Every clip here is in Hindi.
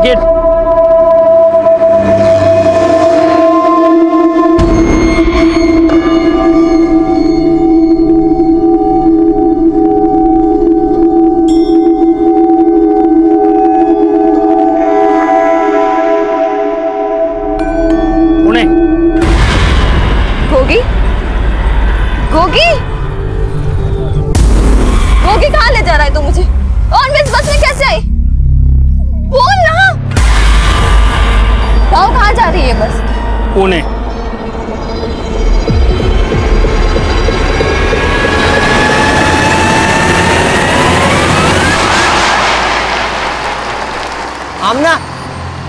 टिकट। पुणे। गोगी, गोगी, गोगी कहाँ ले जा रहा है तू मुझे? और मैं इस बस में कैसे आई? बोल ना। गाँव कहाँ जा रही है बस? पुणे। आमना,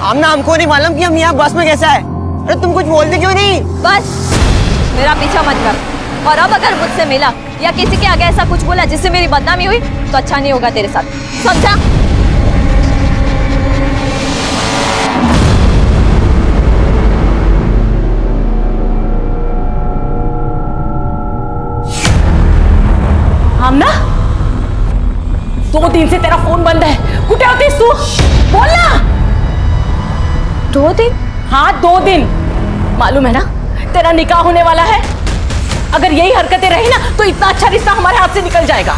आमना हमको नहीं मालूम कि हम यहाँ बस में कैसे आए। अरे तुम कुछ बोलते क्यों नहीं? बस मेरा पीछा मत कर। और अब अगर मुझसे मिला या किसी के आगे ऐसा कुछ बोला जिससे मेरी बदनामी हुई तो अच्छा नहीं होगा तेरे साथ, समझा? आमना, 2 दिन से तेरा फोन बंद है। कुठे होतीस तू? बोल ना। 2 दिन? हाँ 2 दिन। मालूम है ना तेरा निकाह होने वाला है। अगर यही हरकतें रही ना तो इतना अच्छा रिश्ता हमारे हाथ से निकल जाएगा।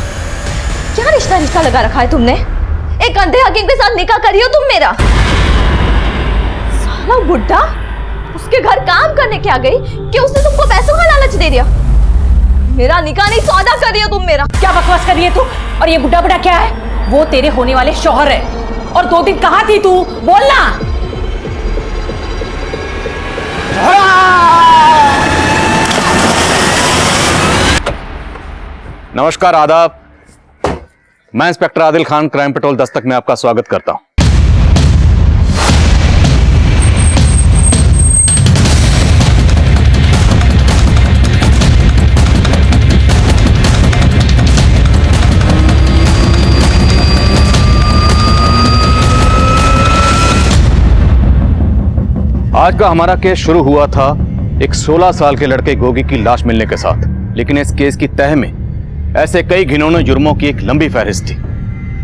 क्या रिश्ता रिश्ता लगा रखा है तुमने? एक अंधे हकीम के साथ निकाह करी हो तुम मेरा। साला बुड्ढा उसके घर काम करने क्या गई कि उसने तुमको पैसों का लालच दे दिया। मेरा निकाह नहीं सौदा कर रही हो तुम मेरा। क्या बकवास कर रही है तू? और ये बुड्ढा बुड्ढा क्या है? वो तेरे होने वाले शौहर है। और 2 दिन कहाँ थी तू? बोल ना। नमस्कार, आदाब। मैं inspector Adil Khan, crime petrol Dastak में आपका स्वागत करता हूं। आज का हमारा केस शुरू हुआ था एक 16 साल के लड़के गोगी की लाश मिलने के साथ, लेकिन इस केस की तह में ऐसे कई घिनौने जुर्मों की एक लंबी फहरिस्त थी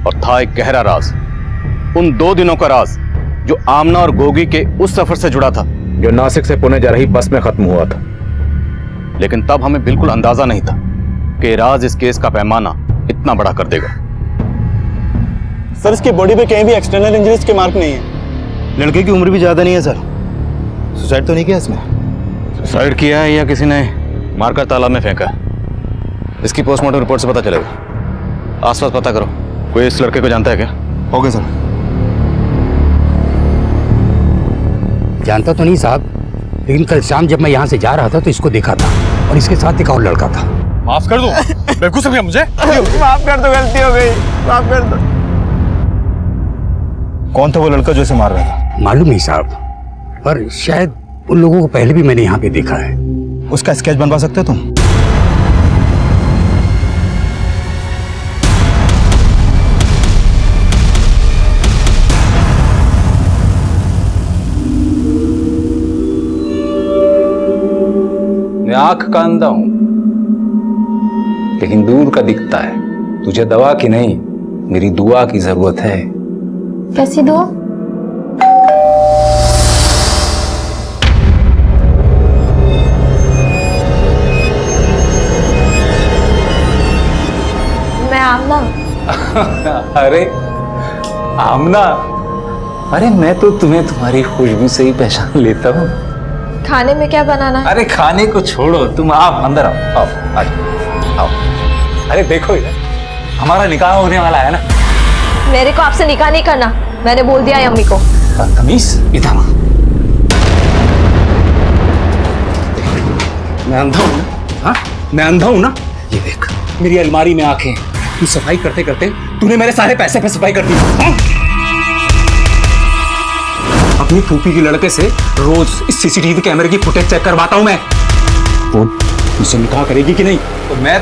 और था एक गहरा राज। उन 2 दिनों का राज जो आमना और गोगी के उस सफर से जुड़ा था जो नासिक से पुणे जा रही बस में खत्म हुआ था। लेकिन तब हमें बिल्कुल अंदाजा नहीं था कि राज इस केस का पैमाना इतना बड़ा कर देगा। सर इसकी बॉडी पे कहीं भी एक्सटर्नल इंजरीज के मार्क नहीं है। लड़के की उम्र भी ज्यादा नहीं है सर। सुसाइड तो नहीं किया इसने? सुसाइड किया है या किसी ने मारकर तालाब में फेंका है, इसकी पोस्टमार्टम रिपोर्ट से पता चलेगा। आसपास पता करो, कोई इस लड़के को जानता है क्या? Okay sir. जानता तो नहीं साहब, लेकिन कल शाम जब मैं यहाँ से जा रहा था तो इसको देखा था और इसके साथ एक और लड़का था। माफ कर दो, बेवकूफ समझा मुझे। माफ कर दो, गलती हो गई, माफ कर दो। कौन था वो लड़का जो इसे मार रहा था? मालूम नहीं साहब, पर शायद उन लोगों को पहले भी मैंने यहाँ पे देखा है। उसका स्केच बनवा सकते हो तुम? मैं आंख का अंधा हूं, लेकिन दूर का दिखता है। तुझे दवा की नहीं, मेरी दुआ की जरूरत है। कैसी दुआ? मैं आमना। अरे आमना, अरे मैं तो तुम्हें तुम्हारी खुशबू से ही पहचान लेता हूँ। खाने में क्या बनाना है? अरे खाने को छोड़ो, तुम आओ अंदर आओ, आओ आओ। अरे देखो इधर, हमारा निकाह होने वाला है ना। मेरे को आपसे निकाह नहीं करना, मैंने बोल दिया है अम्मी को। तमीज इधर। मैं अंधा हूं ना? हाँ मैं अंधा हूं ना? ये देख मेरी अलमारी में आंखें। तू सफाई करते करते तूने मेरे सारे पैसे पे सफाई कर दी। हाँ? अपनी फूफी की लड़के से रोज इस सीसीटीवी कैमरे की फुटेज चेक करवाता हूं मैं। बोल मुझसे निकाह करेगी कि नहीं तो मैं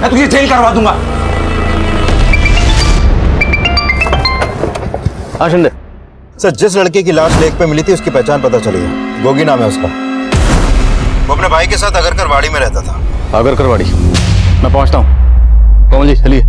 तुझे जेल करवा दूंगा। हाँ शिंदे। सर जिस लड़के की लाश लेक पे मिली थी उसकी पहचान पता चली है। गोगी नाम है उसका। वो अपने भाई के साथ अगरकर वाड़ी में रहता था। अगरकर वाड़ी? मैं पहुंचता हूँ। कोमल जी चलिए।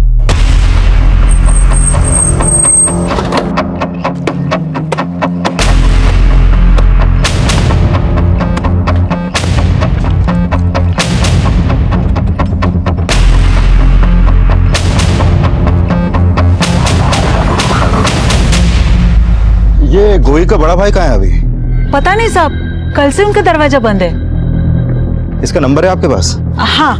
गोगी का बड़ा भाई कहाँ है अभी? पता नहीं साहब, कल से उनका दरवाजा बंद है। इसका नंबर है आपके पास? हाँ।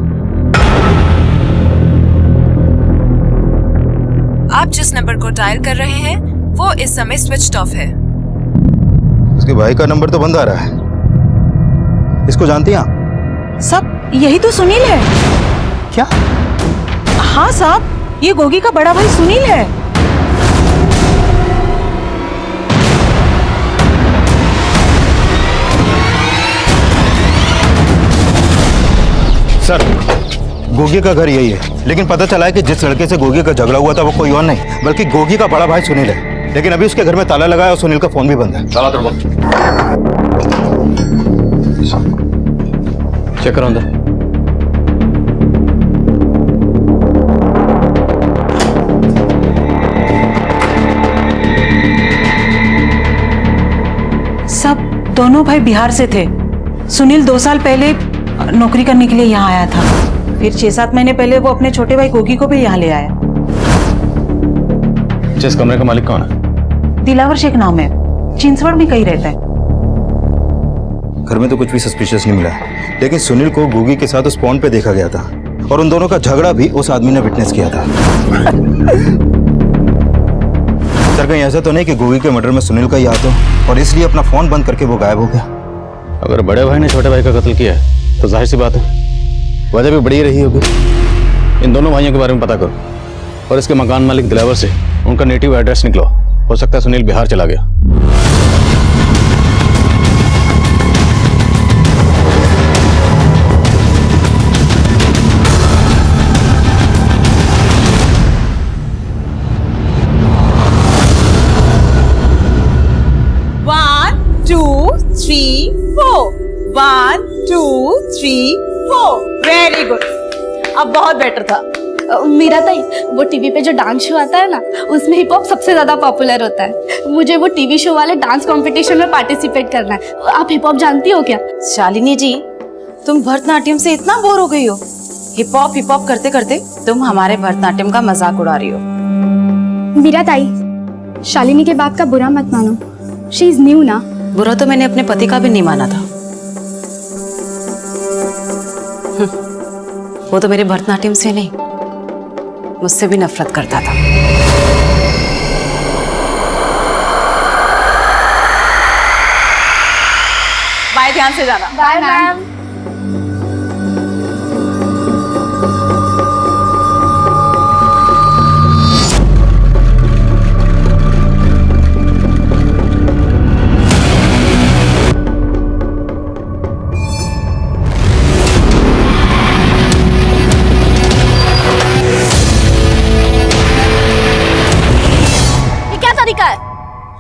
आप जिस नंबर को डायल कर रहे हैं वो इस समय स्विच्ड ऑफ है। उसके भाई का नंबर तो बंद आ रहा है। इसको जानती हैं आप? साहब यही तो सुनील है। क्या? हाँ साहब, ये गोगी का बड़ा भाई सुनील है। सर, गोगी का घर यही है, लेकिन पता चला है कि जिस लड़के से गोगी का झगड़ा हुआ था वो कोई और नहीं बल्कि गोगी का बड़ा भाई सुनील है। लेकिन अभी उसके घर में ताला लगा है और सुनील का फोन भी बंद है। ताला तोड़ो। चेक करो अंदर। सब दोनों भाई बिहार से थे। सुनील 2 साल पहले नौकरी करने के लिए यहाँ आया था। फिर 6-7 महीने पहले वो अपने छोटे भाई गोगी को भी यहाँ ले आया। इस कमरे का मालिक कौन है? दिलावर शेख नाम है, चिंचवड़ में कहीं रहता है। घर में तो कुछ भी सस्पिशियस नहीं मिला, लेकिन सुनील को गोगी के साथ उस पॉन्ड पे देखा गया था और उन दोनों का झगड़ा भी उस आदमी ने विटनेस किया था। सर, कहीं ऐसा तो नहीं कि गोगी के मर्डर में सुनील का ही हाथ हो और इसलिए अपना फोन बंद करके वो गायब हो गया? अगर बड़े भाई ने छोटे भाई का कत्ल किया है तो जाहिर सी बात है वजह भी बड़ी रही होगी। इन दोनों भाइयों के बारे में पता करो और इसके मकान मालिक दिलावर से उनका नेटिव एड्रेस निकलो। हो सकता है सुनील बिहार चला गया। One, 2, 3, 4. 1, 2, 3, 4. वेरी गुड, अब बहुत बेटर था। मीरा ताई, वो टीवी पे जो डांस शो आता है ना, उसमें हिप हॉप सबसे ज्यादा पॉपुलर होता है। मुझे वो टीवी शो वाले डांस कंपटीशन में पार्टिसिपेट करना है। आप हिप हॉप जानती हो क्या? शालिनी जी, तुम भरतनाट्यम से इतना बोर हो गई हो? हिप हॉप करते करते तुम हमारे भरतनाट्यम का मजाक उड़ा रही हो। मीरा ताई, शालिनी के बात का बुरा मत मानो। शी इज न्यू ना। बुरा तो मैंने अपने पति का भी नहीं माना था। वो तो मेरे भरतनाट्यम से नहीं, मुझसे भी नफरत करता था। बाय, ध्यान से जाना। Bye ma'am.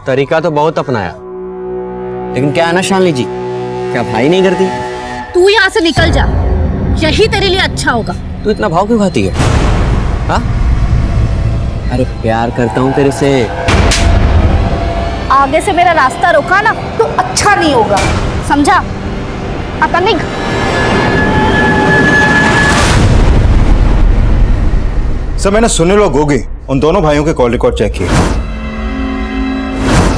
तरीका तो बहुत अपनाया, लेकिन क्या है ना शालिनी जी, क्या भाई नहीं करती? तू यहाँ से निकल जा, यही तेरे लिए अच्छा होगा। तू इतना भाव क्यों खाती है? हाँ? अरे प्यार करता हूँ तेरे से। आगे से मेरा रास्ता रोका ना तो अच्छा नहीं होगा, समझा? आता नहीं। सर, मैंने सुनील और गोगी उन दोनों भाइयों के कॉल रिकॉर्ड चेक किए।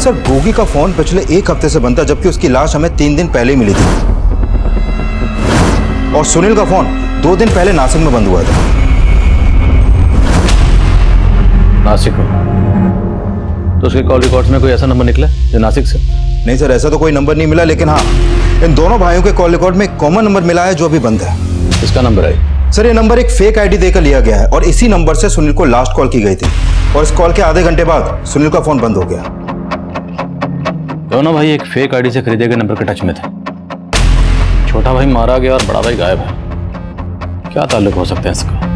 सर, गोगी का फोन पिछले 1 हफ्ते से बंद था, जबकि उसकी लाश हमें 3 दिन पहले ही मिली थी। और सुनील का फोन 2 दिन पहले नासिक में बंद हुआ था। नासिक में? तो उसके कॉल रिकॉर्ड्स में कोई ऐसा नंबर निकला जो नासिक से? नहीं सर, ऐसा तो कोई नंबर नहीं मिला, लेकिन हाँ, इन दोनों भाइयों के कॉल रिकॉर्ड में एक कॉमन नंबर मिला है जो अभी बंद है। इसका नंबर है? सर, ये नंबर एक फेक आईडी देकर लिया गया है और इसी नंबर से सुनील को लास्ट कॉल की गई थी और इस कॉल के आधे घंटे बाद सुनील का फोन बंद हो गया। दोनों भाई एक फेक आईडी से खरीदे गए नंबर के टच में थे। छोटा भाई मारा गया और बड़ा भाई गायब है। क्या ताल्लुक हो सकता है इसका?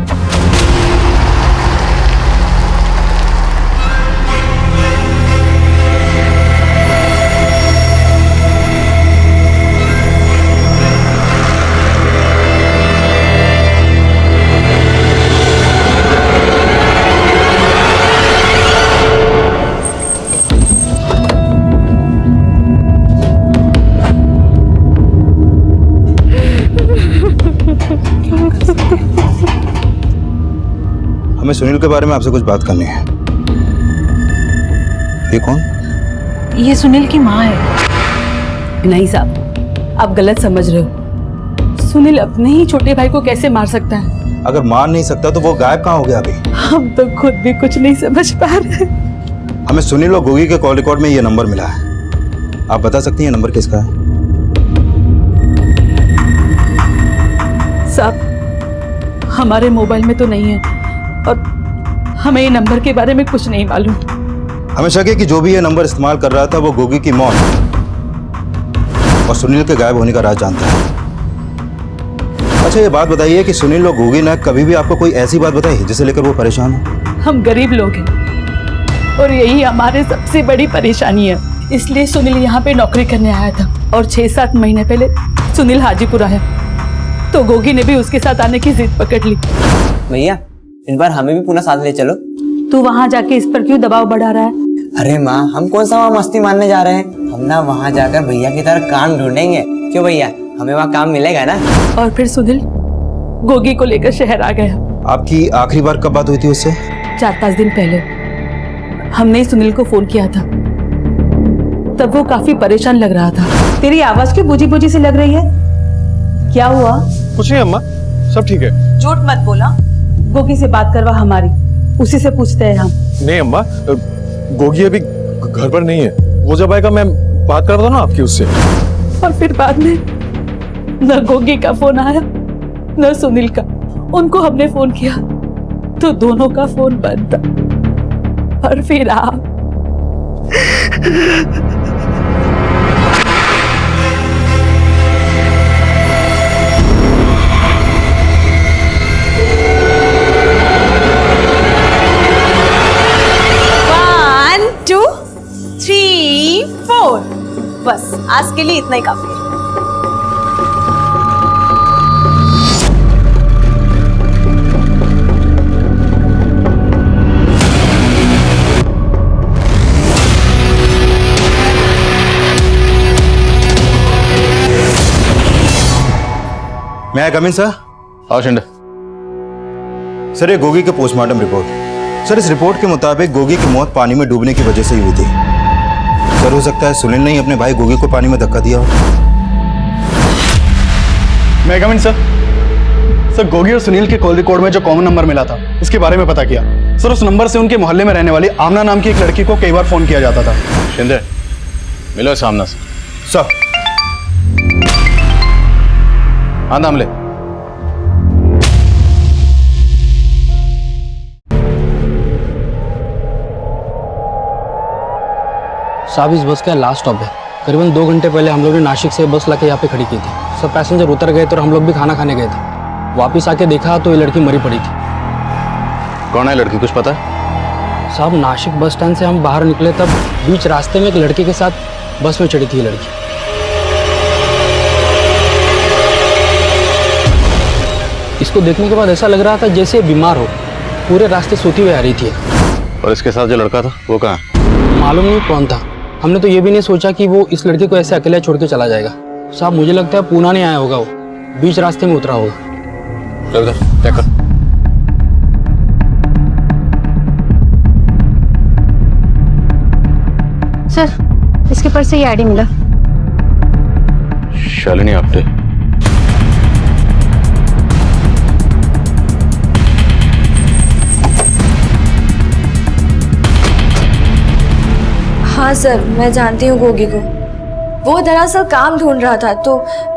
हमें सुनील के बारे में आपसे कुछ बात करनी है। ये कौन? ये सुनील की माँ है। नहीं साहब, आप गलत समझ रहे हो। सुनील अपने ही छोटे भाई को कैसे मार सकता है? अगर मार नहीं सकता तो वो गायब कहाँ हो गया अभी? हम तो खुद भी कुछ नहीं समझ पा रहे। हमें सुनील और गोगी के कॉल रिकॉर्ड में ये नंबर मिला है। आप बता सकती हैं नंबर किसका है? साहब, हमारे मोबाइल में तो नहीं है और हमें ये नंबर के बारे में कुछ नहीं मालूम। हमें शक है कि जो भी ये नंबर इस्तेमाल कर रहा था वो गोगी की मौत और सुनील के गायब होने का राज जानता है। अच्छा, ये बात बताइए कि सुनील और गोगी ने कभी भी आपको कोई ऐसी बात बताई है जिसे लेकर वो परेशान हो? हम गरीब लोग हैं और यही हमारे सबसे बड़ी परेशानी है। इसलिए सुनील यहाँ पे नौकरी करने आया था और 6-7 महीने पहले सुनील हाजीपुर आया तो गोगी ने भी उसके साथ आने की जिद पकड़ ली। भैया, इस बार हमें भी पुनः साथ ले चलो। तू वहाँ जाके इस पर क्यों दबाव बढ़ा रहा है? अरे माँ, हम कौन सा वहाँ मस्ती मारने जा रहे हैं? हम ना वहाँ जाकर भैया की तरह काम ढूंढेंगे। क्यों भैया, हमें वहाँ काम मिलेगा ना? और फिर सुनील गोगी को लेकर शहर आ गया। आपकी आखिरी बार कब बात हुई थी उससे? 4-5 दिन पहले हमने ही सुनील को फोन किया था। तब वो काफी परेशान लग रहा था। तेरी आवाज क्यों बुझी बुझी सी लग रही है? क्या हुआ? कुछ नहीं अम्मा, सब ठीक है। झूठ मत बोला। गोगी से बात करवा हमारी, उसी से पूछते हैं हम। नहीं अम्मा, गोगी अभी घर पर नहीं है। वो जब आएगा मैं बात करता हूँ ना आपकी उससे। और फिर बाद में न गोगी का फोन आया न सुनील का। उनको हमने फोन किया तो दोनों का फोन बंद था। और फिर आप बस आज के लिए इतना ही काफी है। मैं कम इन सर? आओ शिंदे। सर, ये गोगी के पोस्टमार्टम रिपोर्ट। सर, इस रिपोर्ट के मुताबिक गोगी की मौत पानी में डूबने की वजह से ही हुई थी। सर, हो सकता है सुनील ने ही अपने भाई गोगी को पानी में धक्का दिया हो। मैं कम इन सर, गोगी और सुनील के कॉल रिकॉर्ड में जो कॉमन नंबर मिला था उसके बारे में पता किया। सर, उस नंबर से उनके मोहल्ले में रहने वाली आमना नाम की एक लड़की को कई बार फोन किया जाता था। शिंदे, मिलो सामने से। सर। हाँ, नाम ले। साहब, इस बस का लास्ट स्टॉप है। करीबन 2 घंटे पहले हम लोग ने नासिक से बस लाके यहाँ पे खड़ी की थी। सब पैसेंजर उतर गए थे और हम लोग भी खाना खाने गए थे। वापस आके देखा तो ये लड़की मरी पड़ी थी। कौन है लड़की, कुछ पता है? साहब, नासिक बस स्टैंड से हम बाहर निकले तब बीच रास्ते में एक लड़के के साथ बस में चढ़ी थी ये लड़की। इसको देखने के बाद ऐसा लग रहा था जैसे बीमार हो। पूरे रास्ते सोती हुई आ रही थी। और इसके साथ जो लड़का था वो कहाँ? मालूम नहीं कौन था। हमने तो ये भी नहीं सोचा कि वो इस लड़के को ऐसे अकेले छोड़ के चला जाएगा। साहब, मुझे लगता है पूना नहीं आया होगा, वो बीच रास्ते में उतरा होगा। उधर चेक कर। सर, इसके पर्स से ये आईडी मिला। शालिनी आप्टे। हाँ सर, मैं जानती हूँ गोगी को। वो दरअसल काम ढूंढ रहा था तो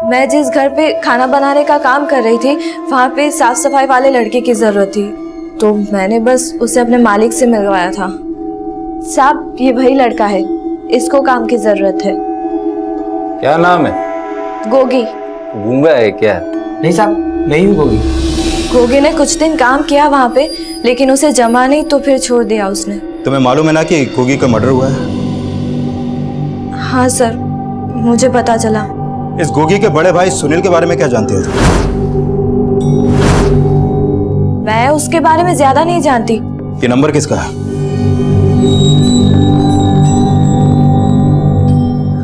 मैं जिस घर पे खाना बनाने का काम कर रही थी वहाँ पे साफ सफाई वाले लड़के की ज़रूरत थी तो मैंने बस उसे अपने मालिक से मिलवाया था। साहब, ये वही लड़का है, इसको काम की ज़रूरत है। क्या नाम है? गोगी। गूंगा है क्या? नहीं साहब, नहीं हूँ गोगी। गोगी ने कुछ दिन काम किया वहाँ पे लेकिन उसे जमा नहीं तो फिर छोड़ दिया उसने। तुम्हें मालूम है ना कि गोगी का मर्डर हुआ है? हाँ सर, मुझे पता चला। इस गोगी के बड़े भाई सुनील के बारे में क्या जानते हो तुम? मैं उसके बारे में ज्यादा नहीं जानती। ये नंबर किसका है?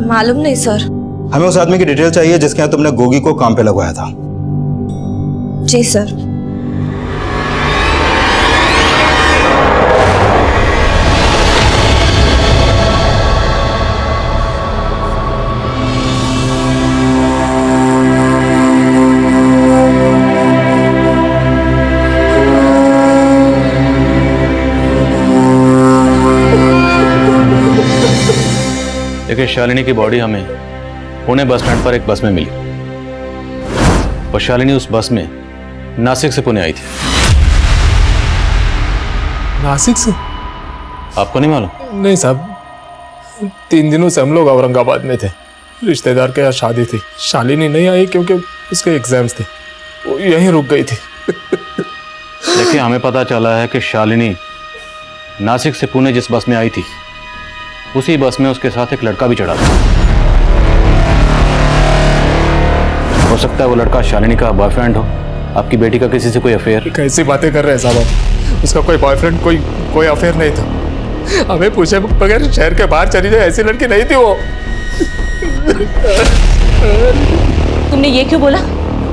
मालूम नहीं सर। हमें उस आदमी की डिटेल चाहिए जिसके यहाँ तुमने गोगी को काम पे लगवाया था। जी सर। देखिए, शालिनी की बॉडी हमें पुणे बस स्टैंड पर एक बस में मिली और शालिनी उस बस में नासिक से पुणे आई थी। नासिक से? आपको नहीं मालूम? नहीं साहब, 3 दिनों से हम लोग औरंगाबाद में थे, रिश्तेदार के यहाँ शादी थी। शालिनी नहीं आई क्योंकि उसके एग्जाम्स थे, वो यहीं रुक गई थी। देखिए, हमें पता चला है कि शालिनी नासिक से पुणे जिस बस में आई थी उसी बस में उसके साथ एक लड़का भी चढ़ा था। हो सकता है वो लड़का शालिनी का बॉयफ्रेंड हो, आपकी बेटी का किसी से कोई अफेयर। कैसी बातें कर रहे हैं साहब, उसका कोई बॉयफ्रेंड कोई अफेयर नहीं था। हमें पूछे बगैर शहर के बाहर चली जाए ऐसी लड़की नहीं थी वो। तुमने ये क्यों बोला?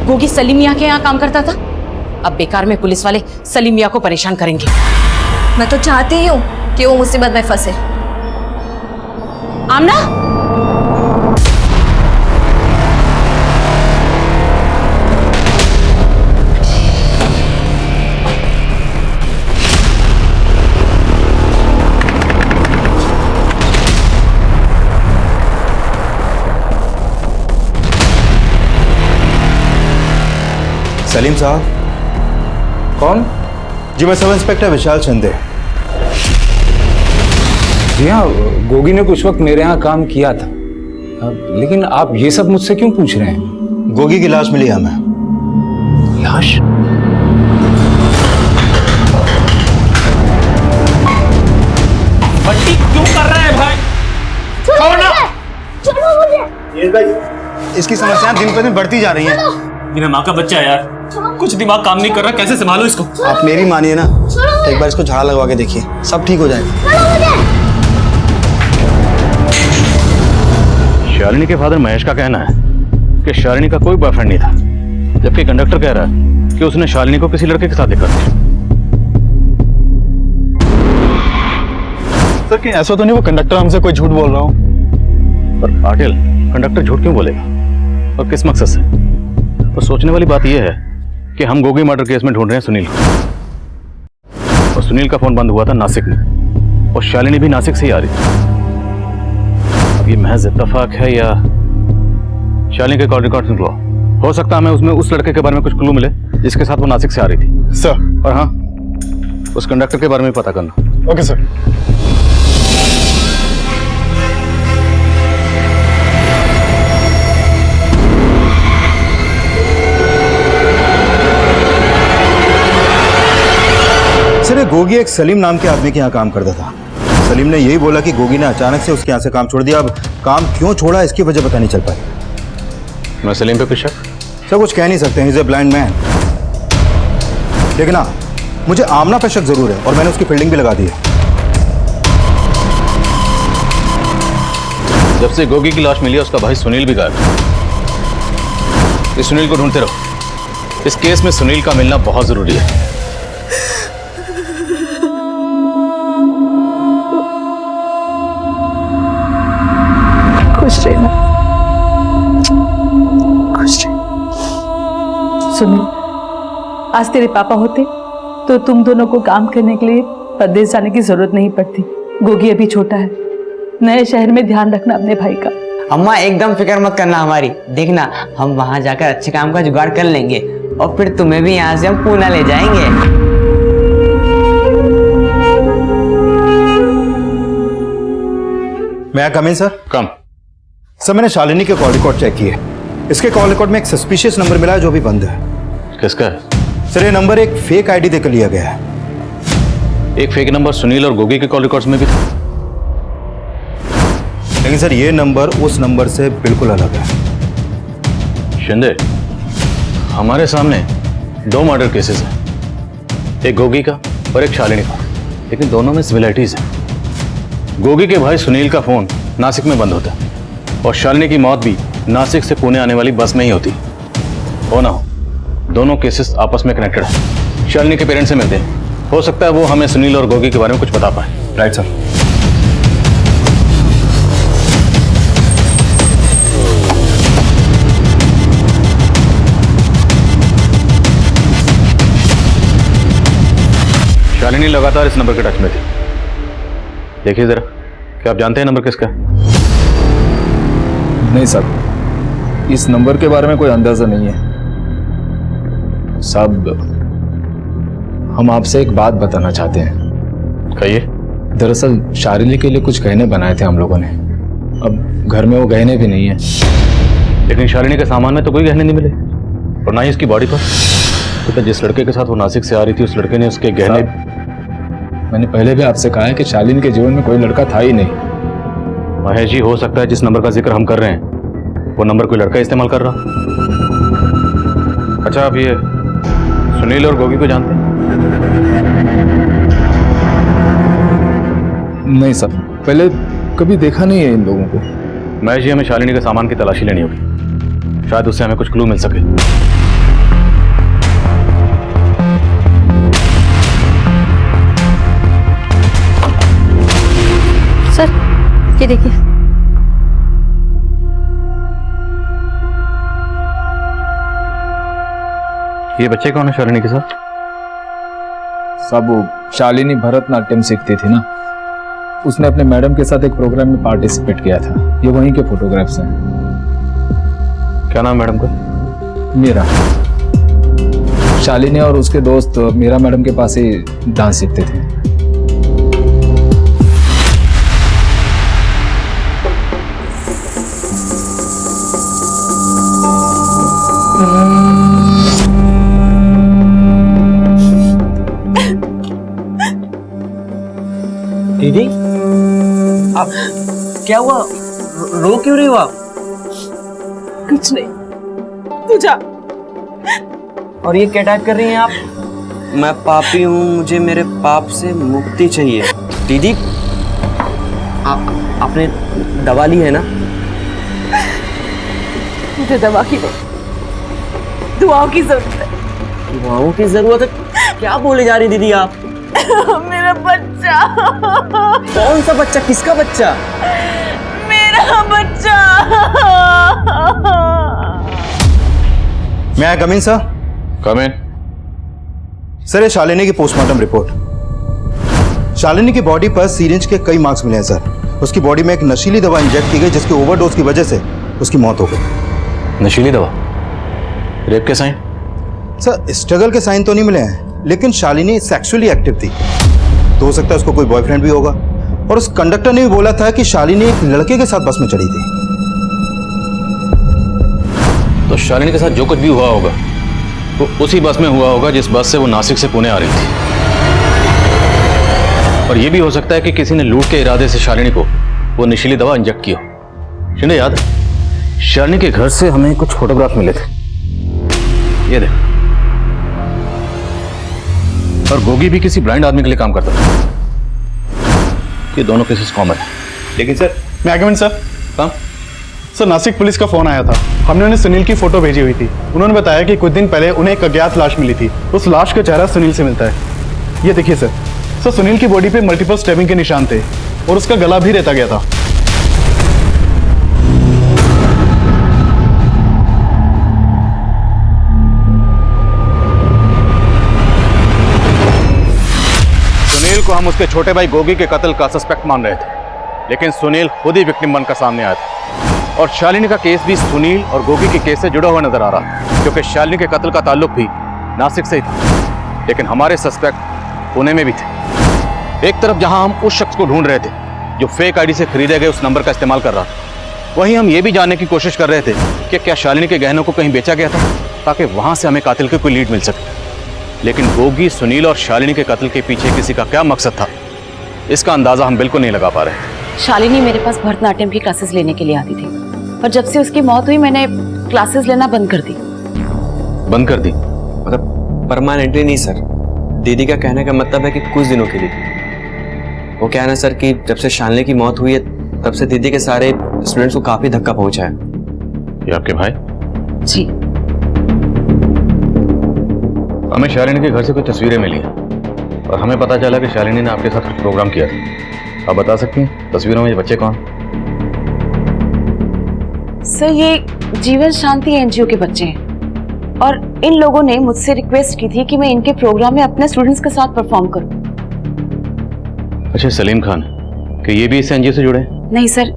गोगी सलीम मियाँ के यहाँ काम करता था। अब बेकार में पुलिस वाले सलीम मियाँ को परेशान करेंगे। मैं तो चाहती ही हूँ कि वो मुसीबत में फंसे। आमना, सलीम साहब। कौन? जी मैं सब इंस्पेक्टर विशाल शिंदे। जी हाँ, गोगी ने कुछ वक्त मेरे यहाँ काम किया था, लेकिन आप ये सब मुझसे क्यों पूछ रहे हैं? गोगी की लाश मिली हमें। लाश? बट्टी क्यों कर रहा है भाई? इसकी समस्याएं दिन पर दिन बढ़ती जा रही हैं। बिना माँ का बच्चा है यार, कुछ दिमाग काम नहीं कर रहा, कैसे संभालो इसको? आप मेरी मानिए ना, एक बार इसको झाड़ा लगवा के देखिए, सब ठीक हो जाएगा। शालिनी के फादर महेश का कहना है कि शालिनी का कोई बॉयफ्रेंड नहीं था, जबकि कंडक्टर कह रहा है कि उसने शालिनी को किसी लड़के के साथ देखा था। सर कहीं ऐसा तो नहीं वो कंडक्टर हमसे कोई झूठ बोल रहा हो? पर पाटिल, कंडक्टर झूठ क्यों बोलेगा और किस मकसद से? तो सोचने वाली बात यह है कि हम गोगी मर्डर केस में ढूंढ रहे हैं सुनील को, और सुनील का फोन बंद हुआ था नासिक में, और शालिनी भी नासिक से ही आ रही थी। अब ये महज इत्तेफाक है या शालिनी के कॉल रिकॉर्ड निकलो? हो सकता है हमें उसमें उस लड़के के बारे में कुछ क्लू मिले जिसके साथ वो नासिक से आ रही थी। सर। और हाँ, उस कंडक्टर के बारे में पता करना। Okay sir. सर गोगी एक सलीम नाम के आदमी के यहाँ काम करता था। सलीम ने यही बोला कि गोगी ने अचानक से उसके यहाँ से काम छोड़ दिया। अब काम क्यों छोड़ा इसकी वजह पता नहीं चल पाई। मैं सलीम पे कुछ शक? सर कुछ कह नहीं सकते, he is a blind man. लेकिन हाँ, मुझे आमना पे शक जरूर है और मैंने उसकी फील्डिंग भी लगा दी है। जब से गोगी की लाश मिली है उसका भाई सुनील भी गायब है। इस सुनील को ढूंढते रहो, इस केस में सुनील का मिलना बहुत जरूरी है। खुश रहना, खुश रह। सुनील, आज तेरे पापा होते तो तुम दोनों को काम करने के लिए परदेश जाने की जरूरत नहीं पड़ती। गोगी अभी छोटा है, नए शहर में ध्यान रखना अपने भाई का। अम्मा एकदम फिक्र मत करना हमारी, देखना हम वहां जाकर अच्छे काम का जुगाड़ कर लेंगे और फिर तुम्हें भी यहाँ से हम पूना ले जाएंगे। मैं कम इन सर? कम। सर मैंने शालिनी के कॉल रिकॉर्ड चेक किए। इसके कॉल रिकॉर्ड में एक सस्पिशियस नंबर मिला है जो भी बंद है। किसका है? सर ये नंबर एक फेक आईडी देकर लिया गया है। एक फेक नंबर सुनील और गोगी के कॉल रिकॉर्ड्स में भी था, लेकिन सर ये नंबर उस नंबर से बिल्कुल अलग है। शिंदे, हमारे सामने 2 मर्डर केसेस हैं, एक गोगी का और एक शालिनी का, लेकिन दोनों में सिमिलरिटीज हैं। गोगी के भाई सुनील का फोन नासिक में बंद होता है और शालिनी की मौत भी नासिक से पुणे आने वाली बस में ही होती। हो ना हो, दोनों केसेस आपस में कनेक्टेड हैं। शालिनी के पेरेंट्स से मिलते हैं, हो सकता है वो हमें सुनील और गोगी के बारे में कुछ बता पाए। Right sir. शालिनी लगातार इस नंबर के टच में थी। देखिए जरा, क्या आप जानते हैं नंबर किसका है? नहीं साहब, इस नंबर के बारे में कोई अंदाजा नहीं है। साहब, हम आपसे एक बात बताना चाहते हैं। कहिए। दरअसल शालिनी के लिए कुछ गहने बनाए थे हम लोगों ने। अब घर में वो गहने भी नहीं है। लेकिन शालिनी के सामान में तो कोई गहने नहीं मिले, और ना ही उसकी बॉडी पर। तो जिस लड़के के साथ वो नासिक से आ रही थी, उस लड़के ने उसके गहने। मैंने पहले भी आपसे कहा है कि शालिनी के जीवन में कोई लड़का था ही नहीं। महेश जी, हो सकता है जिस नंबर का जिक्र हम कर रहे हैं वो नंबर कोई लड़का इस्तेमाल कर रहा। अच्छा, आप ये सुनील और गोगी को जानते हैं? नहीं सर, पहले कभी देखा नहीं है इन लोगों को। महेश जी, हमें शालिनी के सामान की तलाशी लेनी होगी, शायद उससे हमें कुछ क्लू मिल सके। सर, ये देखिए। ये बच्चे कौन है शालिनी के साथ? सब वो शालिनी भरतनाट्यम सीखती थी ना, उसने अपने मैडम के साथ एक प्रोग्राम में पार्टिसिपेट किया था। ये वहीं के फोटोग्राफ्स हैं। क्या नाम मैडम का? मीरा। शालिनी और उसके दोस्त मीरा मैडम के पास ही डांस सीखते थे। दीदी, आप क्या हुआ? रो क्यों रही हो आप? कुछ नहीं, तू जा। और ये क्या टाइप कर रही हैं आप? मैं पापी हूँ, मुझे मेरे पाप से मुक्ति चाहिए। दीदी, आपने दवा ली है ना? मुझे दवा की नहीं, दुआओं की जरूरत है। दुआओं की जरूरत है? क्या बोले जा रही दीदी आप? मेरा बच्चा। कौन सा बच्चा? किसका बच्चा? मेरा बच्चा। मैं कम इन सर? कम इन। सर, ये शालिनी की पोस्टमार्टम रिपोर्ट। शालिनी की बॉडी पर सीरिंज के कई मार्क्स मिले हैं सर। उसकी बॉडी में एक नशीली दवा इंजेक्ट की गई, जिसकी ओवरडोज की वजह से उसकी मौत हो गई। नशीली दवा? रेप के साइन? सर, स्ट्रगल के साइन तो नहीं मिले हैं, लेकिन शालिनी सेक्सुअली एक्टिव थी, तो हो सकता है उसको कोई बॉयफ्रेंड भी होगा। और उस कंडक्टर ने भी बोला था कि शालिनी एक लड़के के साथ बस में चढ़ी थी। तो शालिनी के साथ जो कुछ भी हुआ होगा वो उसी बस में हुआ होगा जिस बस से वो नासिक से पुणे आ रही थी। और ये भी हो सकता है कि किसी ने लूट के इरादे से शालिनी को वो नशीली दवा इंजेक्ट की हो। शिंदे, याद है शालिनी के घर से हमें कुछ फोटोग्राफ मिले थे, ये देख। और गोगी भी किसी ब्लाइंड आदमी के लिए काम करता था। ये दोनों केसेस कॉमन है। लेकिन सर, मैं आगे सर। हाँ सर, नासिक पुलिस का फोन आया था। हमने उन्हें सुनील की फोटो भेजी हुई थी। उन्होंने बताया कि कुछ दिन पहले उन्हें एक अज्ञात लाश मिली थी। उस लाश का चेहरा सुनील से मिलता है। ये देखिए सर। सर, सुनील की बॉडी पे मल्टीपल स्टैबिंग के निशान थे और उसका गला भी रेता गया था। सुनील को हम उसके छोटे भाई गोगी के कत्ल का सस्पेक्ट मान रहे थे, लेकिन सुनील खुद ही विक्टिम बनकर सामने आया था। और शालिनी का केस भी सुनील और गोगी के केस से जुड़ा हुआ नजर आ रहा है, क्योंकि शालिनी के कत्ल का ताल्लुक भी नासिक से ही था। लेकिन हमारे सस्पेक्ट पुणे में भी थे। एक तरफ जहां हम उस शख्स को ढूंढ रहे थे जो फेक आईडी से खरीदे गए उस नंबर का इस्तेमाल कर रहा था, वहीं हम ये भी जानने की कोशिश कर रहे थे कि क्या शालिनी के गहनों को कहीं बेचा गया था, ताकि वहां से हमें कातिल की कोई लीड मिल सके। लेकिन गोगी, सुनील और शालिनी के कत्ल के पीछे किसी का क्या मकसद था, इसका अंदाजा हम बिल्कुल नहीं लगा पा रहे। शालिनी मेरे पास भरतनाट्यम की क्लासेस लेने के लिए आती थी, पर जब से उसकी मौत हुई मैंने क्लासेस लेना बंद कर दी। बंद कर दी? मतलब परमानेंटली नहीं सर। दीदी का कहने का मतलब है कि कुछ दिनों के लिए। वो कहना सर कि जब से शालिनी की मौत हुई है तब से दीदी के सारे स्टूडेंट्स को काफी धक्का पहुंचा है। ये आपके भाई? जी। हमें शालिनी के घर से कुछ तस्वीरें मिली हैं और हमें पता चला कि शालिनी ने आपके साथ कुछ प्रोग्राम किया था। आप बता सकती हैं तस्वीरों में ये बच्चे कौन? सर, ये जीवन शांति एनजीओ के बच्चे हैं और इन लोगों ने मुझसे रिक्वेस्ट की थी कि मैं इनके प्रोग्राम में अपने स्टूडेंट्स के साथ परफॉर्म करूं। अच्छा, सलीम खान, कि ये भी इस एनजीओ से जुड़े हैं? नहीं सर,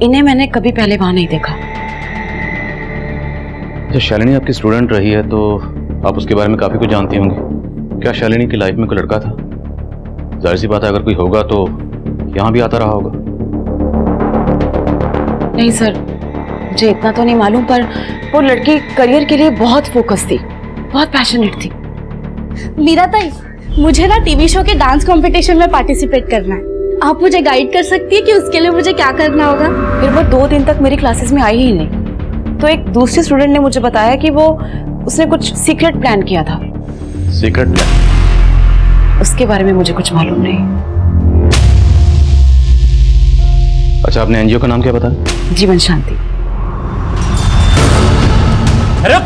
इन्हें मैंने कभी पहले वहां नहीं देखा। तो शालिनी आपकी स्टूडेंट रही है तो आप उसके बारे में काफी कुछ जानती होंगी। क्या शालिनी की लाइफ में कोई लड़का था? जाहिर सी बात है, अगर कोई होगा तो यहाँ भी आता रहा होगा। नहीं सर, मुझे इतना तो नहीं मालूम, पर वो लड़की करियर के लिए बहुत फोकस थी, बहुत पैशनेट थी। मीरा ताई, मुझे ना टीवी शो के डांस कंपटीशन में पार्टिसिपेट करना है। आप मुझे गाइड कर सकती है कि उसके लिए मुझे क्या करना होगा? फिर वो 2 दिन तक मेरी क्लासेस में आई ही नहीं। तो एक दूसरे स्टूडेंट ने मुझे बताया कि उसने कुछ सीक्रेट प्लान किया था। Secret plan? उसके बारे में मुझे कुछ मालूम नहीं। अच्छा, आपने एनजीओ का नाम क्या बताया? जीवन शांति। रुक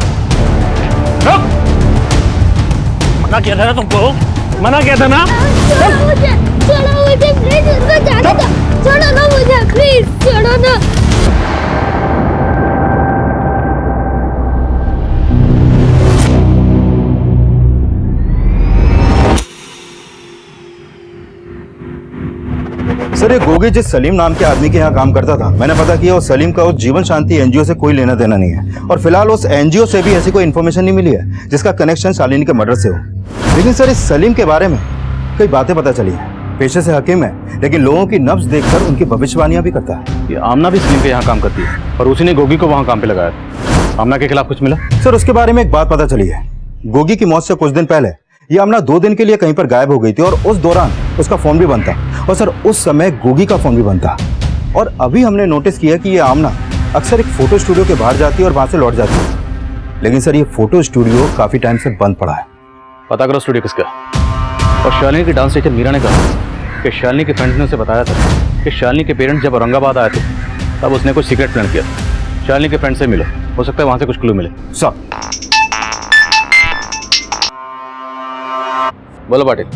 रुक, मना किया था ना तुमको, मना किया था ना। छोड़ो मुझे प्लीज, उसको जाने दो। छोड़ो ना मुझे प्लीज, छोड़ो ना। सर, ये गोगी जिस सलीम नाम के आदमी के यहाँ काम करता था, मैंने पता किया उस सलीम का उस जीवन शांति एनजीओ से कोई लेना देना नहीं है, और फिलहाल उस एनजीओ से भी ऐसी कोई इन्फॉर्मेशन नहीं मिली है जिसका कनेक्शन शालिनी के मर्डर से हो। लेकिन सर, इस सलीम के बारे में कई बातें पता चली है। पेशे से हकीम है, लेकिन लोगों की नब्ज देखकर उनकी भविष्यवाणियां भी करता है। ये आमना भी सलीम के यहाँ काम करती है और उसी ने गोगी को वहाँ काम पे लगाया। आमना के खिलाफ कुछ मिला? सर, उसके बारे में एक बात पता चली है। गोगी की मौत से कुछ दिन पहले ये आमना 2 दिन के लिए कहीं पर गायब हो गई थी, और उस दौरान उसका फोन भी बंद था, और सर उस समय गोगी का फोन भी बंद था। और अभी हमने नोटिस किया कि ये आमना अक्सर एक फोटो स्टूडियो के बाहर जाती है और वहां से लौट जाती है। लेकिन सर, ये फोटो स्टूडियो काफी टाइम से बंद पड़ा है। पता करो स्टूडियो किसका। और शालिनी की डांस टीचर मीरा ने कहा कि शालिनी के फ्रेंड्स ने उसे बताया था कि शालिनी के पेरेंट्स जब औरंगाबाद आए थे तब उसने कुछ सीक्रेट प्लान किया था। शालिनी के फ्रेंड से मिलो, हो सकता है वहां से कुछ क्लू मिले। सर, बोलो पाटिल।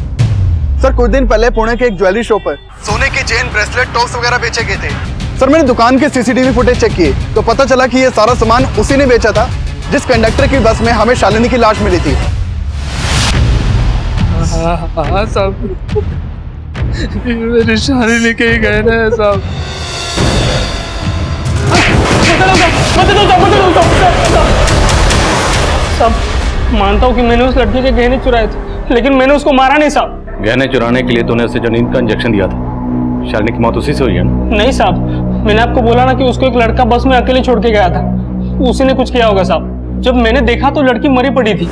सर, कुछ दिन पहले पुणे के एक ज्वेलरी शॉप पर सोने के चेन, ब्रेसलेट, टॉप्स वगैरह बेचे गए थे। सर, मैंने दुकान के सीसीटीवी फुटेज चेक किए तो पता चला कि ये सारा सामान उसी ने बेचा था जिस कंडक्टर की बस में हमें शालिनी की लाश मिली थी। हाँ साहब, मेरी शालिनी के ही गहने हैं साहब। साहब, मानता हूँ कि मैंने उस लड़की के गहने चुराए थे, लेकिन मैंने उसको मारा नहीं साहब। गहने चुराने के लिए तूने उसे जो नींद का इंजेक्शन दिया था, शालिनी की मौत उसी से हुई है ना? नहीं साहब, मैंने आपको बोला ना कि उसको एक लड़का बस में अकेले छोड़ के गया था, उसी ने कुछ किया होगा साहब। जब मैंने देखा तो लड़की मरी पड़ी थी।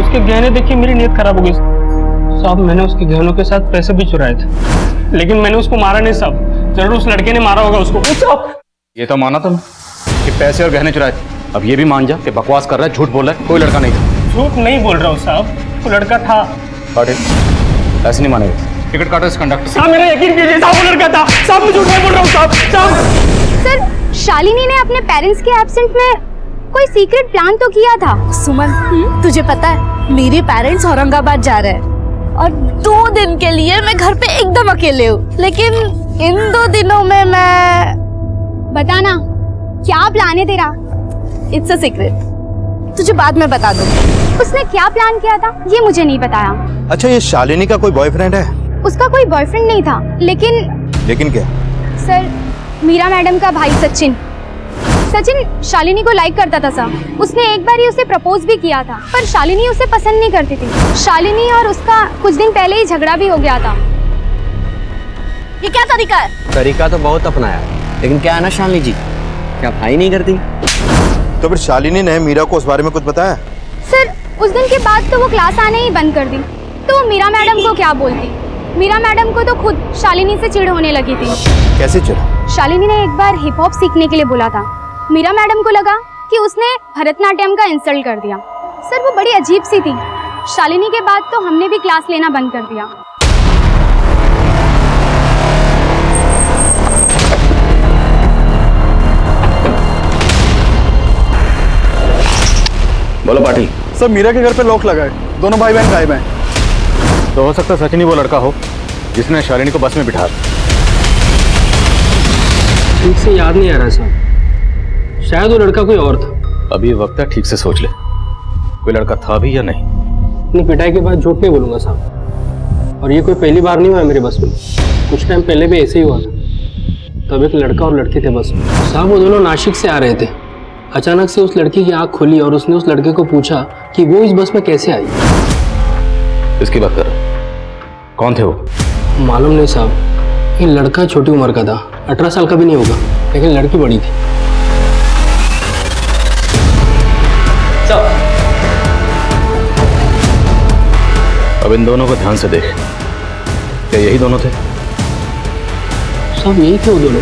उसके गहने देख के मेरी नीयत खराब हो गई साहब। मैंने उसके गहनों के साथ पैसे भी चुराए थे, लेकिन मैंने उसको मारा नहीं साहब। जरूर उस लड़के ने मारा होगा उसको। ये तो माना तुम कि पैसे और गहने चुराए थे, अब ये भी मान जा कि बकवास कर रहा है, झूठ बोल रहा है, कोई लड़का नहीं था। झूठ नहीं बोल रहा हूँ साहब, वो लड़का था। पाटिल, ऐसे नहीं मानेगा। टिकट काटो इस कंडक्टर। साहब, मेरा यकीन कीजिए साहब, वो लड़का था साहब, मैं झूठ नहीं बोल रहा हूँ साहब। सर, शालिनी ने अपने पेरेंट्स के एब्सेंट में कोई सीक्रेट प्लान तो किया था। सुमन, तुझे पता है मेरे पेरेंट्स औरंगाबाद जा रहे हैं और 2 दिन के लिए मैं घर पे एकदम अकेले हूँ। लेकिन इन 2 दिनों में मैं बताना क्या प्लान है तेरा? इट्स अ सीक्रेट, तुझे बाद में बता दूंगी। उसने क्या प्लान किया था ये मुझे नहीं बताया। अच्छा, ये शालिनी का कोई बॉयफ्रेंड है? उसका कोई बॉयफ्रेंड नहीं था, लेकिन क्या? सर, मीरा मैडम का भाई सचिन शालिनी को लाइक करता था सर। उसने एक बार ही उसे प्रपोज भी किया था, पर शालिनी उसे पसंद नहीं करती थी। शालिनी और उसका कुछ दिन पहले ही झगड़ा भी हो गया था। ये क्या तरीका है? तरीका तो बहुत अपनाया, लेकिन क्या है ना शालिनी जी, क्या भाई नहीं करती? तो फिर शालिनी ने मीरा को उस बारे में कुछ बताया? सर, उस दिन के बाद तो वो क्लास आने ही बंद कर दी, तो मीरा मैडम को क्या बोलती। मीरा मैडम को तो खुद शालिनी से चिढ़ होने लगी थी। कैसे चिढ़? शालिनी ने एक बार हिप हॉप सीखने के लिए बोला था। मीरा मैडम को लगा कि उसने भरतनाट्यम का इंसल्ट कर दिया। सर, वो बड़ी अजीब सी थी। शालिनी के बाद तो हमने भी क्लास लेना बंद कर दिया। बोलो पाटिल। सर, मीरा के घर पे लॉक लगा है, दोनों भाई बहन गायब हैं। तो हो सकता है सचिन ही वो लड़का हो जिसने शालिनी को बस में बिठा। ठीक से याद नहीं आ रहा साहब, शायद वो लड़का कोई और था। अभी वक्त है, ठीक से सोच ले, कोई लड़का था भी या नहीं। अपनी पिटाई के बाद झूठ नहीं बोलूंगा साहब, और ये कोई पहली बार नहीं हुआ मेरे बस में। कुछ टाइम पहले भी ऐसे ही हुआ था। तब एक लड़का और लड़की थे बस में। साहब वो दोनों नासिक से आ रहे थे। अचानक से उस लड़की की आंख खुली और उसने उस लड़के को पूछा कि वो इस बस में कैसे आई। इसकी बात कर रहे? कौन थे वो? मालूम नहीं साहब, ये लड़का छोटी उम्र का था, 18 साल का भी नहीं होगा, लेकिन लड़की बड़ी थी। अब इन दोनों को ध्यान से देख, क्या यही दोनों थे? सब यही थे वो दोनों।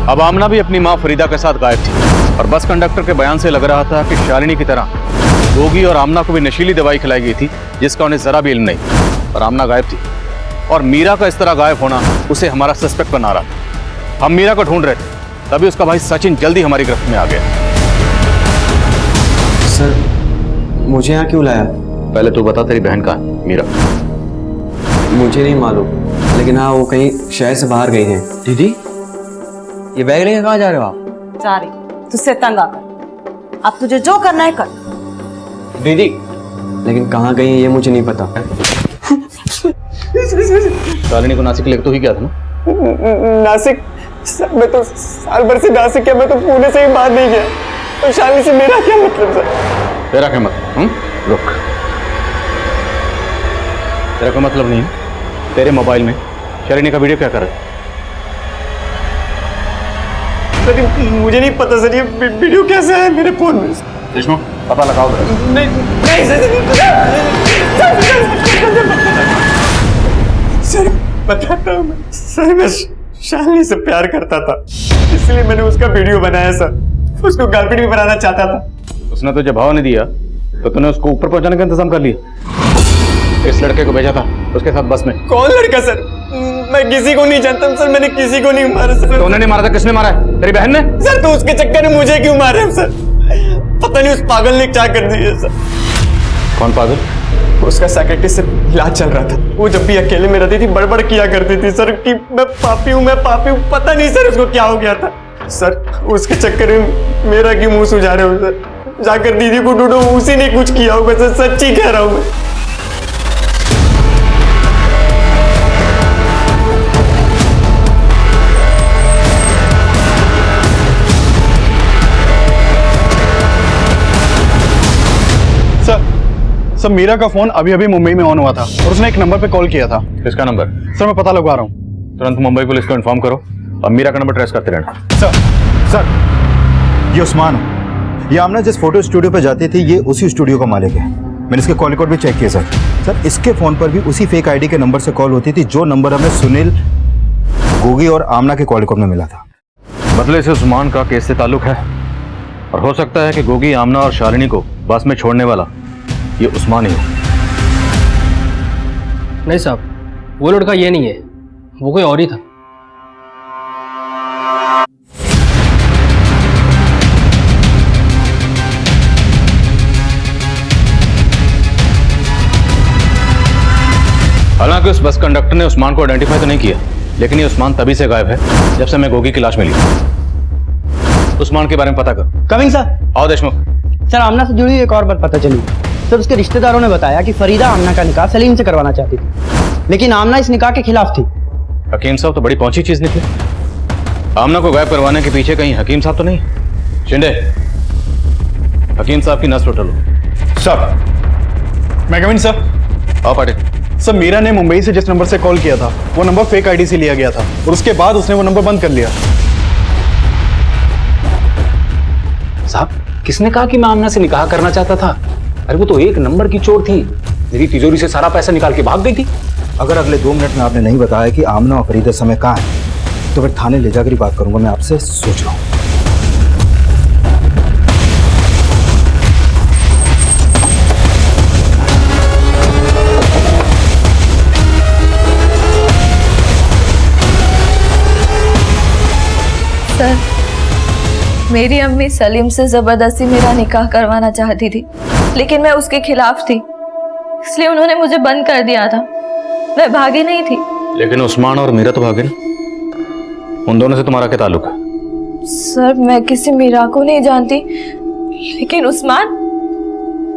अब आमना भी अपनी मां फरीदा के साथ गायब थी और बस कंडक्टर के बयान से लग रहा था कि शालिनी की तरह गोगी और आमना को भी नशीली दवाई खिलाई गई थी जिसका उन्हें जरा भी इल्म नहीं। और आमना गायब थी और मीरा का इस तरह गायब होना उसे हमारा सस्पेक्ट बना रहा था। हम मीरा को ढूंढ रहे थे, तभी उसका भाई सचिन जल्दी हमारी गिरफ्त में आ गया। सर, मुझे यहाँ क्यों लाया? पहले तू बता, तेरी बहन कहाँ है मीरा? मुझे नहीं मालूम, लेकिन हाँ वो कहीं शहर से बाहर गई है। दीदी, ये बैग लेकर कहाँ जा रहे हो आप? जा रही तुझसे तंग आकर। अब तुझे जो करना है कर। दीदी, लेकिन कहाँ गई है ये मुझे नहीं पता। शालिनी को नासिक लेकर तो ही गया था ना? नासिक? सर मैं तो साल भर से नासिक गया, मैं तो पुणे से ही बाहर नहीं गया। और शालिनी से मेरा क्या मतलब सर? तेरा क्या मतलब? रुक, तेरा कोई मतलब नहीं है? तेरे मोबाइल में शालिनी का वीडियो क्या कर रहा है? सर मुझे नहीं पता सर, ये वीडियो कैसे है मेरे फोन में? देशमुख, पता लगाओ। नहीं सर बताता हूँ मैं। सर मैं शालिनी से प्यार करता था, इसलिए मैंने उसका वीडियो बनाया सर। उसको गर्लफ्रेंड भी बनाना चाहता था। उसने तुझे भाव नहीं दिया तो तूने उसको ऊपर पहुंचाने का इंतजाम कर लिया। इस लड़के को भेजा था उसके साथ बस में। कौन लड़का सर? मैं किसी को नहीं जानता सर, मैंने किसी को नहीं मारा सर। तूने नहीं मारा था, किसने मारा है? तेरी बहन ने? सर तो उसके चक्कर में मुझे क्यों मारे हम सर? पता नहीं उस पागल ने क्या कर दिया सर। कौन पागल? उसका सेक्रेटरी से इलाज चल रहा था। वो जब भी अकेले में रहती थी बड़बड़ किया करती थी सर कि मैं पापी हूँ, मैं पापी हूँ। पता नहीं सर उसको क्या हो गया था सर। उसके चक्कर में मेरा क्यों मुंह सुझा रहे हो सर? जाकर दीदी को ढूंढो, उसी ने कुछ किया होगा सर, सच्ची कह रहा हूँ मैं। सर मीरा का फोन अभी अभी मुंबई में ऑन हुआ था और उसने एक नंबर पे कॉल किया था। किसका नंबर? सर मैं पता लगवा रहा हूँ। तुरंत मुंबई पुलिस को इन्फॉर्म करो और मीरा का नंबर ट्रेस करते रहना। सर ये उस्मान है। ये आमना जिस फोटो स्टूडियो पे जाती थी ये उसी स्टूडियो का मालिक है। मैंने इसके कॉल रिकॉर्ड भी चेक किया सर। सर इसके फोन पर भी उसी फेक आईडी के नंबर से कॉल होती थी जो नंबर हमें सुनील, गोगी और आमना के कॉल रिकॉर्ड में मिला था। मतलब इसे उस्मान का केस से ताल्लुक है और हो सकता है कि गोगी, आमना और शालिनी को बस में छोड़ने वाला ये उस्मान ही हो। नहीं साहब, वो लड़का ये नहीं है, वो कोई और ही था। हालांकि उस बस कंडक्टर ने उस्मान को आइडेंटिफाई तो नहीं किया, लेकिन ये उस्मान तभी से गायब है जब से मैं गोगी की लाश मिली। उस्मान के बारे में पता कर। Coming sir. आओ देशमुख। सर आमना से जुड़ी एक और बात पता चली। सर उसके रिश्तेदारों ने बताया कि फरीदा आमना का निकाह सलीम से करवाना चाहती थी, लेकिन आमना इस निकाह के खिलाफ थी। हकीम साहब तो बड़ी पहुंची चीज निकली। आमना को गायब करवाने के पीछे कहीं हकीम साहब तो नहीं? शिंदे, हकीम साहब की नस उठा लो। सर मैं कमिंग सर। आओ पाटिल। सर मीरा ने मुंबई से जिस नंबर से कॉल किया था वो नंबर फेक आईडी से लिया गया था और उसके बाद उसने वो नंबर बंद कर लिया। साहब किसने कहा कि मैं आमना से निकाह करना चाहता था? अरे वो तो एक नंबर की चोर थी, मेरी तिजोरी से सारा पैसा निकाल के भाग गई थी। अगर अगले 2 मिनट में आपने नहीं बताया कि आमना और फरीदा समय कहाँ है तो फिर थाने ले जाकर ही बात करूंगा। मैं आपसे सोच रहा हूँ। सर मेरी अम्मी सलीम से जबरदस्ती मेरा निकाह करवाना चाहती थी, लेकिन मैं उसके खिलाफ थी, इसलिए उन्होंने मुझे बंद कर दिया था। मैं भागी नहीं थी। लेकिन उस्मान और मीरा तो भागे ना। उन दोनों से तुम्हारा क्या ताल्लुक है? सर मैं किसी मीरा को नहीं जानती, लेकिन उस्मान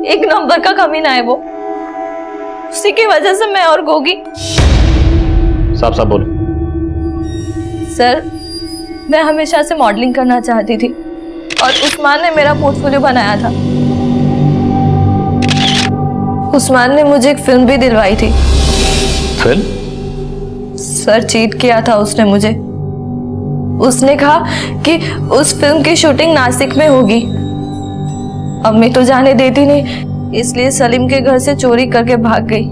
एक नंबर का कमीना है वो। उसी की वजह से मैं और गोगी। साफ साफ बोलो। सर मैं हमेशा से मॉडलिंग करना चाहती थी और उस्मान ने मेरा पोर्टफोलियो बनाया था। उस्मान ने मुझे एक फिल्म भी दिलवाई थी। फिल्म? सर चीट किया था उसने मुझे। उसने कहा कि उस फिल्म की शूटिंग नासिक में होगी। अम्मी तो जाने देती नहीं, इसलिए सलीम के घर से चोरी करके भाग गई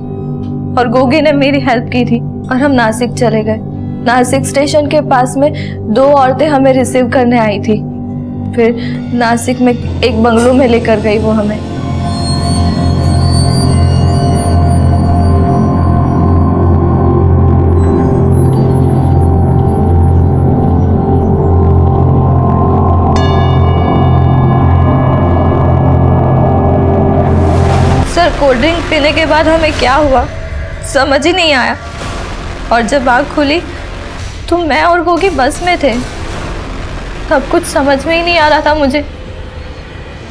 और गोगी ने मेरी हेल्प की थी और हम नासिक चले गए। नासिक स्टेशन के पास में 2 औरतें हमें रिसीव करने आई थी। फिर नासिक में एक बंगलो में लेकर गई वो हमें। सर कोल्ड ड्रिंक पीने के बाद हमें क्या हुआ समझ ही नहीं आया, और जब आँख खुली तो मैं और गोगी बस में थे। तब कुछ समझ में ही नहीं आ रहा था मुझे,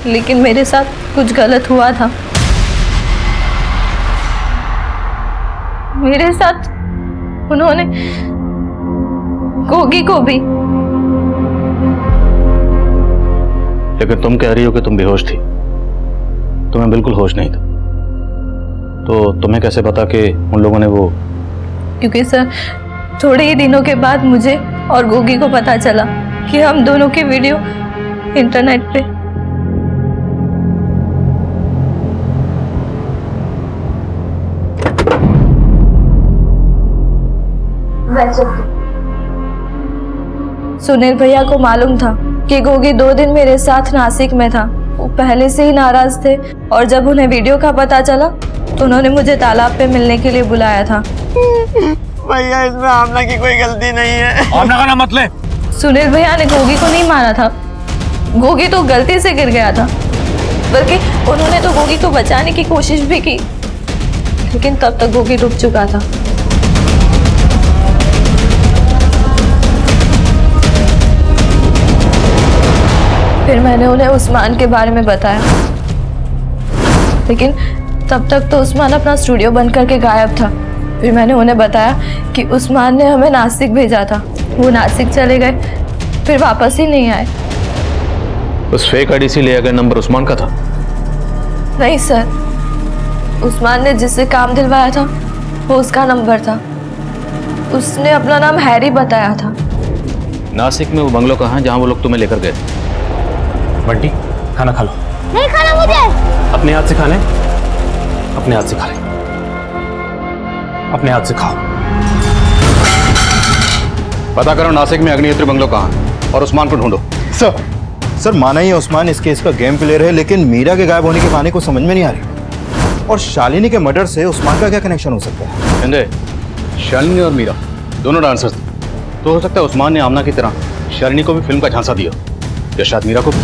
लेकिन मेरे साथ कुछ गलत हुआ था। मेरे साथ उन्होंने गोगी को भी। लेकिन तुम कह रही हो कि तुम बेहोश थी। तुम्हें बिल्कुल होश नहीं था, तो तुम्हें कैसे पता कि उन लोगों ने वो? क्योंकि सर थोड़े ही दिनों के बाद मुझे और गोगी को पता चला कि हम दोनों की वीडियो इंटरनेट पे। सुनील भैया को मालूम था कि गोगी 2 दिन मेरे साथ नासिक में था। वो पहले से ही नाराज थे और जब उन्हें वीडियो का पता चला तो उन्होंने मुझे तालाब पे मिलने के लिए बुलाया था। भैया इसमें आमना की कोई गलती नहीं है। आमना का नाम मत ले। सुनील भैया ने गोगी को नहीं मारा था, गोगी तो गलती से गिर गया था। बल्कि उन्होंने तो गोगी को बचाने की कोशिश भी की, लेकिन तब तक गोगी डूब चुका था। फिर मैंने उन्हें उस्मान के बारे में बताया, लेकिन तब तक तो उस्मान अपना स्टूडियो बंद करके गायब था। फिर मैंने उन्हें बताया कि उस्मान ने हमें नासिक भेजा था। वो नासिक चले गए, फिर वापस ही नहीं आए। उस फेक आईडी से लिया गया नंबर उस्मान का था? नहीं सर, उस्मान ने जिससे काम दिलवाया था वो उसका नंबर था। उसने अपना नाम हैरी बताया था। नासिक में वो बंगलो कहाँ है जहाँ वो लोग तुम्हें लेकर गए? बंटी खाना खा लो। नहीं खाना मुझे। अपने हाथ से खाने, अपने हाथ से खा ले, अपने हाथ से खाओ। पता करो नासिक में अग्निहोत्री बंगलो कहाँ है और उस्मान को ढूंढो। सर माना ही उस्मान इस केस का गेम प्लेयर है, लेकिन मीरा के गायब होने की कहानी को समझ में नहीं आ रही। और शालिनी के मर्डर से उस्मान का क्या कनेक्शन हो सकता है? संजय, शालिनी और मीरा दोनों डांसर्स थे, तो हो सकता है उस्मान ने आमना की तरह शालिनी को भी फिल्म का झांसा दिया, या शायद मीरा को भी।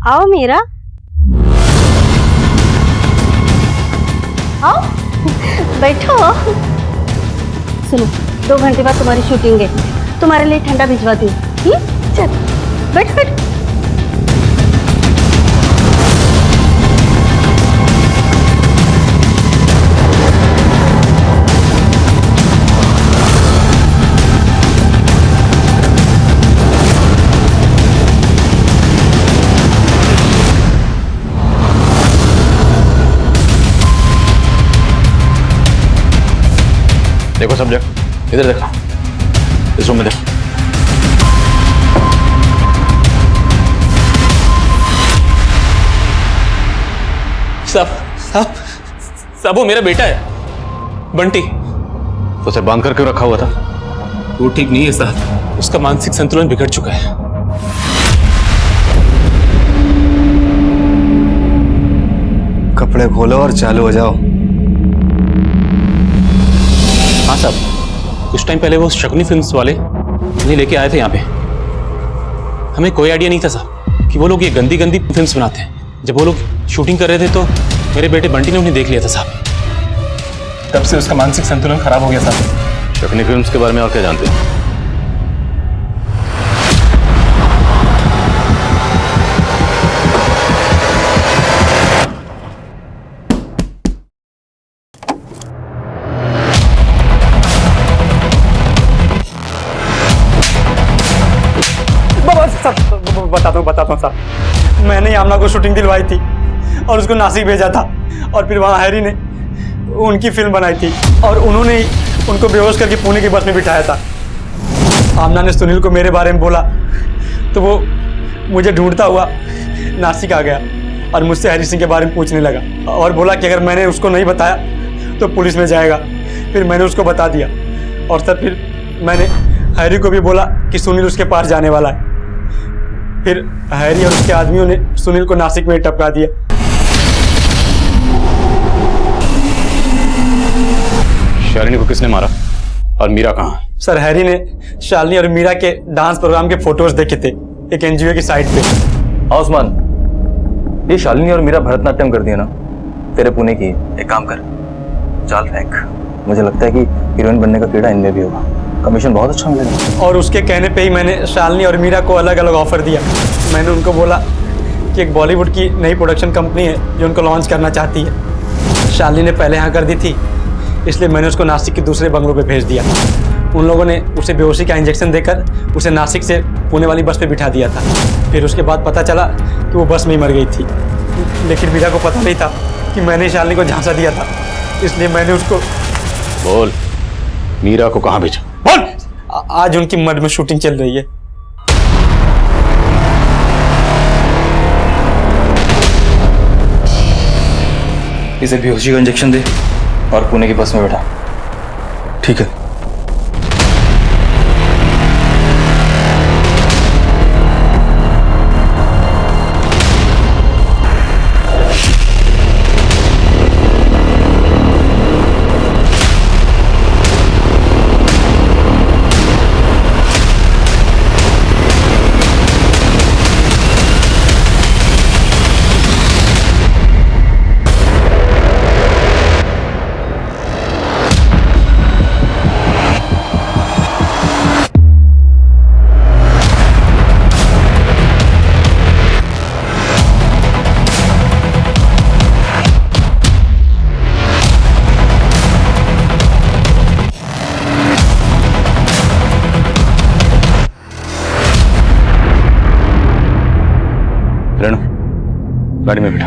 आओ मीरा, आओ बैठो। सुनो, 2 घंटे बाद तुम्हारी शूटिंग है, तुम्हारे लिए ठंडा भिजवाती हूँ। चल बैठ बैठ। देखो सब्जेक्ट, इधर देखो, इस रूम में देखो। साहब वो मेरा बेटा है बंटी। उसे बांध कर क्यों रखा हुआ था? वो ठीक नहीं है साहब, उसका मानसिक संतुलन बिगड़ चुका है। कपड़े खोलो और चालू हो जाओ। हाँ साहब, कुछ टाइम पहले वो शकुनी फिल्म्स वाले उन्हें लेके आए थे यहाँ पे। हमें कोई आइडिया नहीं था साहब कि वो लोग ये गंदी गंदी फिल्म्स बनाते हैं। जब वो लोग शूटिंग कर रहे थे तो मेरे बेटे बंटी ने उन्हें देख लिया था साहब। तब से उसका मानसिक संतुलन खराब हो गया साहब। अपनी फिल्म्स के बारे में और क्या जानते हैं? बताता हूँ साहब। मैंने ही आमना को शूटिंग दिलवाई थी और उसको नासिक भेजा था, और फिर वहाँ हैरी ने उनकी फिल्म बनाई थी और उन्होंने ही उनको बेहोश करके पुणे की बस में बिठाया था। आमना ने सुनील को मेरे बारे में बोला तो वो मुझे ढूंढता हुआ नासिक आ गया और मुझसे हैरी सिंह के बारे में पूछने लगा और बोला कि अगर मैंने उसको नहीं बताया तो पुलिस में जाएगा। फिर मैंने उसको बता दिया और सर फिर मैंने हैरी को भी बोला कि सुनील उसके पास जाने वाला है। फिर हैरी और उसके आदमियों ने सुनील को नासिक में टपका दिया। शालिनी को किसने मारा और मीरा कहाँ? सर हैरी ने शालिनी और मीरा के डांस प्रोग्राम के फोटोज देखे थे एक एनजीओ की साइट पे। उस्मान, ये शालिनी और मीरा भरतनाट्यम कर दिया ना, तेरे पुणे की। एक काम कर, जाल फेंक। मुझे लगता है कि हीरोइन बनने का कीड़ा इनमें भी होगा, कमीशन बहुत अच्छा मिलेगा। और उसके कहने पे ही मैंने शालिनी और मीरा को अलग अलग ऑफर दिया। मैंने उनको बोला कि एक बॉलीवुड की नई प्रोडक्शन कंपनी है जो उनको लॉन्च करना चाहती है। शालिनी ने पहले हाँ कर दी थी, इसलिए मैंने उसको नासिक के दूसरे बंगलों पे भेज दिया। उन लोगों ने उसे बेहोशी का इंजेक्शन देकर उसे नासिक से पुणे वाली बस पे बिठा दिया था। फिर उसके बाद पता चला कि वो बस में ही मर गई थी, लेकिन मीरा को पता नहीं था कि मैंने शालिनी को झांसा दिया था, इसलिए मैंने उसको। बोल, मीरा को कहाँ भेजा? बोल। आज उनकी मड में शूटिंग चल रही है। इसे बेहोशी का इंजेक्शन दे और पुणे की बस में बैठा। ठीक है। रेणु, गाड़ी में बैठा।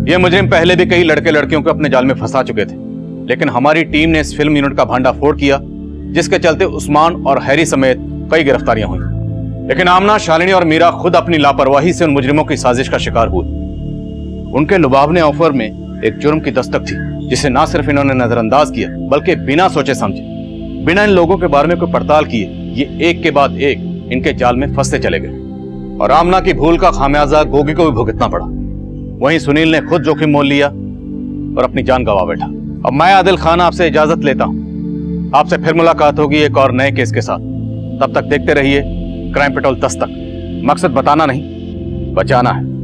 ये मुजरिम पहले भी कई लड़के लड़कियों को अपने जाल में फंसा चुके थे, लेकिन हमारी टीम ने इस फिल्म यूनिट का भांडाफोड़ किया, जिसके चलते उस्मान और हैरी समेत कई गिरफ्तारियां हुई। लेकिन आमना, शालिनी और मीरा खुद अपनी लापरवाही से उन मुजरिमों की साजिश का शिकार हुए। उनके लुभावने ऑफर में एक जुर्म की दस्तक थी, जिसे ना सिर्फ इन्होंने नजरअंदाज किया, बल्कि बिना सोचे समझे, बिना इन लोगों के बारे में कोई पड़ताल किए, ये एक के बाद एक इनके जाल में फंसते चले गए। और आमना की भूल का खामियाजा गोगी को भी भुगतना पड़ा। वहीं सुनील ने खुद जोखिम मोल लिया और अपनी जान गंवा बैठा। अब मैं आदिल खान आपसे इजाजत लेता हूं। आपसे फिर मुलाकात होगी एक और नए केस के साथ। तब तक देखते रहिए क्राइम पेट्रोल 10 तक। मकसद बताना नहीं, बचाना है।